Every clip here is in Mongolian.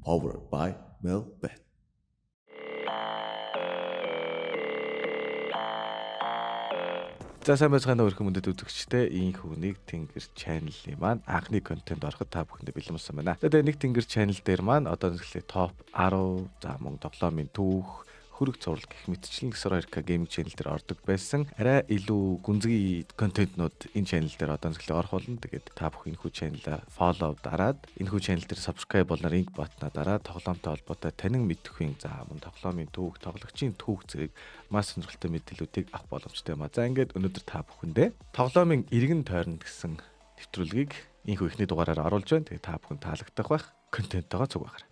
Powered by Melbet. За сайн байцгаана өрхөн мөндөд үзэгчтэй энэ нэг тэнгэр channel-ийн маань анхны контент ороход та бүхэндээ бэлэн болсон байна. Тэгээд нэг тэнгэр channel дээр маань одоо нэглээ топ 10 за мөн тоглоомын түүх хөрөг цуврал гэх мэтчлэн Xor 2K gaming channel дээр ордог байсан. Арай илүү гүнзгий контентнууд энэ channel дээр одоо нэглээ орох болно. Тэгээд та бүхэн энэхүү channel-а follow дараад энэхүү channel дээр subscribe болноор link батна дараад тоглоомтой холбоотой танин мэдхгүй за мөн тоглоомын түүх, тоглогчийн түүх зэрэг маш сонирхолтой мэдээллүүдийг авах боломжтой юм а. За ингээд өнөөдөр та бүхэндээ тоглоомын эргэн тойронд гэсэн нэвтрүүлгийг энэхүү ихний дугаараар оруулж байна. Тэгээд та бүхэн таалагдах байх контенттойгоо цуг байгаарай.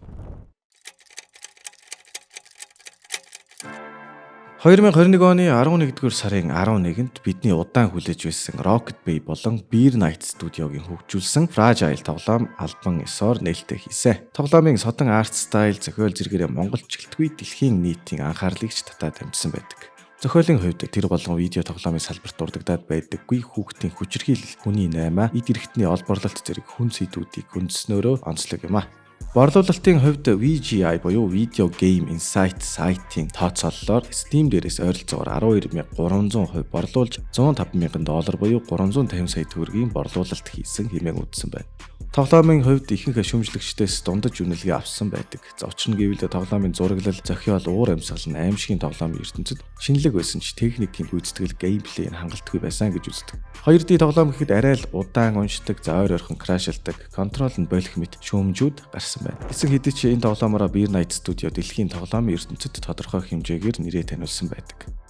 2021 оны 11-р сарын 11-нд бидний удаан хүлээж байсан Rocket Bay болон Beer Night студиогийн хөгжүүлсэн Fragile тоглоом албан ёсоор нээлттэй хийсэн. Тоглоомын содон арт стайл зохиол зэрэгээрээ монголчилтгүй дэлхийн нийтийн анхаарлыг ч татаад амжсан байдаг. Зохиолын хувьд тэр болгон видео тоглоомын салбарт дурддагдаад байдаггүй хүүхдийн хүчирхийлэл, хүний наймаа, эд эрхтний олборлолт зэрэг хүн сэдвүүдийг хөндөснөөрөө онцлог юм а. Борлуулалтын хувьд VGI буюу Video Game Insight сайтын тооцооллоор Steam дээрээс ойролцоогоор 12,300% борлуулж $105,000 буюу 350 сая төгрөгийн борлуулалт хийсэн хэмээн үзсэн байна. Тоглоомын хувьд ихэнх шүүмжлэгчдээс дундаж үнэлгээ авсан байдаг. За учир нь гэвэл тоглоомын зураглал, зохиол, уур амьсгал нь аимшигын тоглоомын ертөнцид шинэлэг байсан ч техникийн гүйцэтгэл, геймплей нь хангалтгүй байсан гэж үздэг. 2D тоглоом гэхэд арай л удаан уншдаг, за ойр ойрхон крашилдаг, контрол нь болох мэт шүүмжүүд гарсан байна. Эцэг хэдий ч энэ тоглоомороо Beer Night Studio дэлхийн тоглоомын ертөнцид тодорхой хэмжээгээр нэрээ таниулсан байдаг. —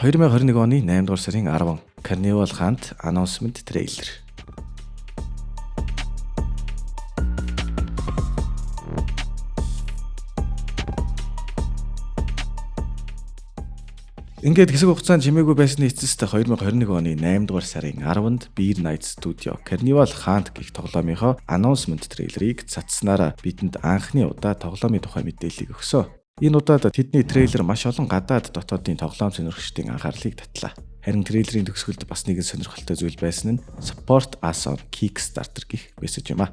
2021 оны 8-р сарын 10 Carnival Hunt announcement trailer. Ингээд хэсэг хугацаанд чимээгүй байсны эцэст 2021 оны 8-р сарын 10-нд Beer Night Studio Carnival Hunt гэх тоглоомынхоо announcement трейлерыг цацснараа бидэнд анхны удаа тоглоомын тухай мэдээллийг өгсөн. Энэ удаад тэдний трейлер маш олон гадаад дотоодын тоглоом сонирхчдын анхаарлыг татлаа. Харин трейлерийн төгсгөлд бас нэгэн сонирхолтой зүйл байсан нь Support Us on Kickstarter гэх мессеж юм а.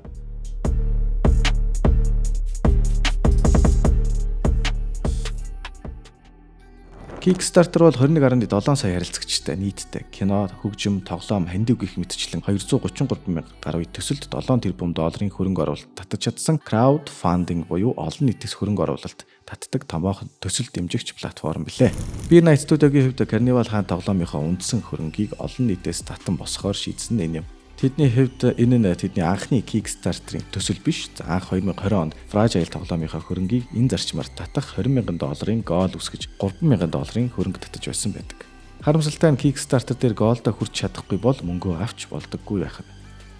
Kickstarter бол 21.7 сая харилцагчтай нийтдээ кино, хөгжим, тоглоом, хандив гэх мэтчлэн 233,000 гаруй төсөлд $7 тэрбум хөрөнгө оруулалт татаж чадсан crowdfunding буюу олон нийтээс хөрөнгө оруулалт татдаг томоохон төсөл дэмжигч платформ билээ. Beer Night Studio-гийн хувьд Carnival Hunt тоглоомынхоо үндсэн хөрөнгийг олон нийтээс татан босгохоор шийдсэн энэ юм. Тэдний хувьд энэ нь тэдний анхны Kickstarter-ийн төсөл биш. За анх 2020 онд Fragile тоглоомынхоо хөрөнгийг энэ зарчмаар татах $20,000 гол үсгэж $3,000 хөрөнгө татаж байсан байдаг. Харамсалтай нь Kickstarter дээр гоолдоо хүрч чадахгүй бол мөнгөө авч болдоггүй байх нь.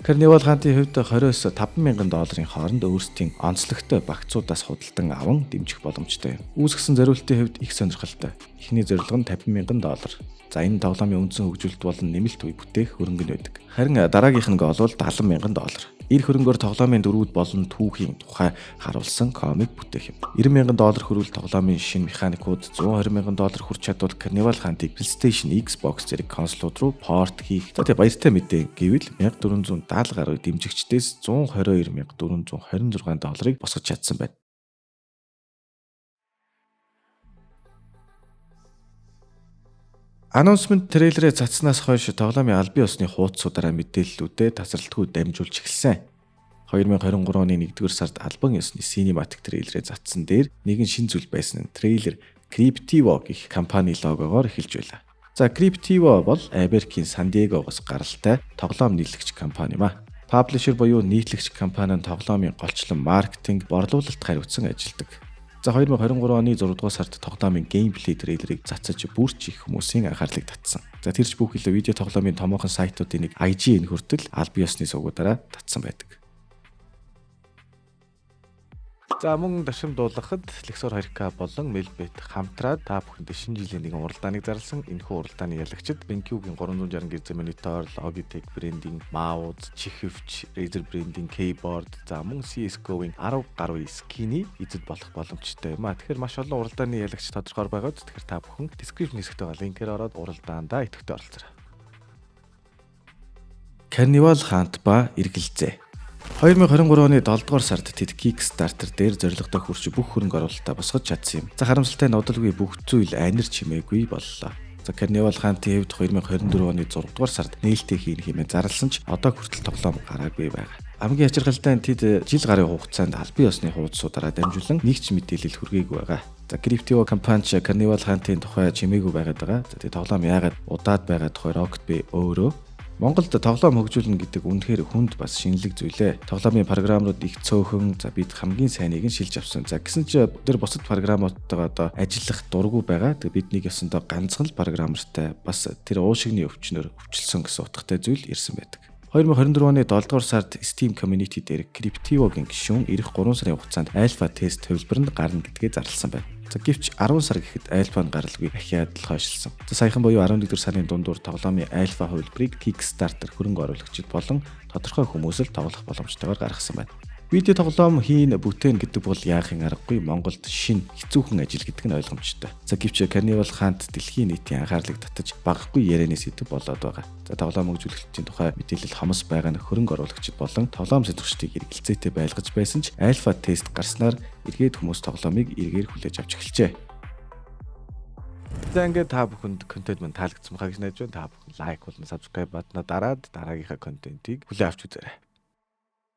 Carnival Hunt-ийн хувьд $20,000-5,000 хооронд өөрсдийн онцлогтой багцуудаас худалдан аван дэмжих боломжтой юм. Үүсгэсэн зориултын хувьд их сонирхолтой. Эхний зорилго нь $50,000. За энэ тоглоомын үндсэн хөгжүүлэлт болон нэмэлт үе бүтээх хөрөнгө нь байдаг. Харин дараагийнх нь гол бол $70,000. Эр хөрөнгөөр тоглоомын дөрвүүд болон түүхийн тухай харуулсан комик бүтээх юм. $90,000 хүрвэл тоглоомын шинэ механикууд, $120,000 хүрч чадвал Carnival Hunt-ыг PlayStation, Xbox зэрэг консолууд руу порт хийх. За тэгээ баяртай мэдээ гэвэл $1,470 гаруй дэмжигчдээс $122,426 босгож чадсан байна. Announcement трейлерээ цацснаас хойш тоглоомын албан ёсны хуудасуудаараа мэдээллүүдээ тасралтгүй дамжуулж эхэлсэн. 2023 оны 1-р сард албан ёсны cinematic трейлерээ цацсан дээр нэгэн шин зүйл байсан нь трейлер Cryptivo гэх компани логогоор эхэлж байлаа. За Cryptivo бол Америкийн Сан Диегогоос гаралтай тоглоом нийлэгч компани юм а. Publisher буюу нийтлэгч компани нь тоглоомын голчлон маркетинг, борлуулалт хариуцсан ажилладаг. За 2023 оны 6-р сард тоглоомын геймплей трейлерыг цацаж бүрч их хүмүүсийн анхаарлыг татсан. За тэрч бүхэл видео тоглоомын томоохон сайтуудын нэг IGN хүртэл албан ёсны сувгуудаараа татсан байдаг. За мөн дашим дуулахад Lexor 2K болон Melbet хамтраад та бүхэнд шинэ жилийн нэгэн уралдааныг зарласан. Энэхүү уралдааны ялагчид BenQ-гийн 360 Гц монитор, Logitech брендийн маус, чихвч, Razer брендийн кейборд, за мөн CS:GO-ийн 10 гаруй скины эзэд болох боломжтой юм а. Тэгэхээр маш олон уралдааны ялагч тодорхой байгаад тэгэхээр та бүхэн description хэсэгт байгаа линкээр ороод уралдаандаа идэвхтэй оролцоорой. Carnival хаант ба эргэлзээ. 2023 оны 7 дугаар сард тэд Kickstarter дээр зорилготой хүрч бүх хөрөнгө оруулалтаа босгож чадсан юм. За харамсалтай нь удалгүй бүх зүйл айнар чимээгүй боллоо. За Carnival хаантын хэвд 2024 оны 6 дугаар сард нээлттэй хийн хэмээн зарласан ч одоо хүртэл тоглоом гараагүй байгаа. Хамгийн ачиргалтай нь тэд жил гарын хугацаанд албан ёсны хуудасуудаараа дамжуулан нэг ч мэдээлэл хүргээгүй байгаа. За Crypto компани Carnival хаантын тухай чимээгүй байгаад байгаа. За тэд тоглоом яагаад удаад байгаа тухай Rocket Bay өөрөө Монголд тоглоом хөгжүүлнэ гэдэг үнэхээр хүнд бас шинэлэг зүйлээ. Тоглоомын програмууд их цөөхөн, за бид хамгийн сайныг нь шилж авсан. За гэсэн ч тэр бусад програмуудтайгаа одоо ажиллах дурггүй байгаа. Тэгээ биднийг ясандаа ганцхан л програмертай бас тэр уушигны өвчнөр өвчлсөн гэсэн утгатай зүйл ирсэн байдаг. 2024 оны 7 дугаар сард Steam Community дээр Crypto-гийн гишүүн ирэх 3 сарын хугацаанд альфа тест хувилбарнд гарна гэдгээ зарласан байна. За гэвч 10 сар гэхэд альфа нь гаралгүй ахиад л хойшилсан. За саяхан буюу 11 дугаар сарын дундуур тоглоомын альфа хувилбарыг Kickstarter хөрөнгө оруулагчид болон тодорхой хүмүүс л тоглох боломжтойгоор гаргасан байна. Видео тоглоом хийн бүтээн гэдэг бол яахын аргагүй Монголд шин хэцүүхэн ажил гэдэг нь ойлгомжтой. За гэвч Carnival хаант дэлхийн нийтийн анхаарлыг татаж багахгүй ярианы сэдэв болоод байгаа. За тоглоом хөгжүүлэгчдийн тухай мэдээлэл хомс байгаа нь хөрөнгө оруулагчид болон тоглоом сонирхчдыг эргэлзээтэй байлгаж байсан ч альфа тест гарснаар эргээд хүмүүс тоглоомыг эргээр хүлээж авч эхэлжээ. За ингээд та бүхэнд контент мань таалагдсан байхаа гэж найдаж байна. Та бүхэн лайк болон subscribe батна дараад дараагийнхаа контентийг хүлээн авч үзээрэй.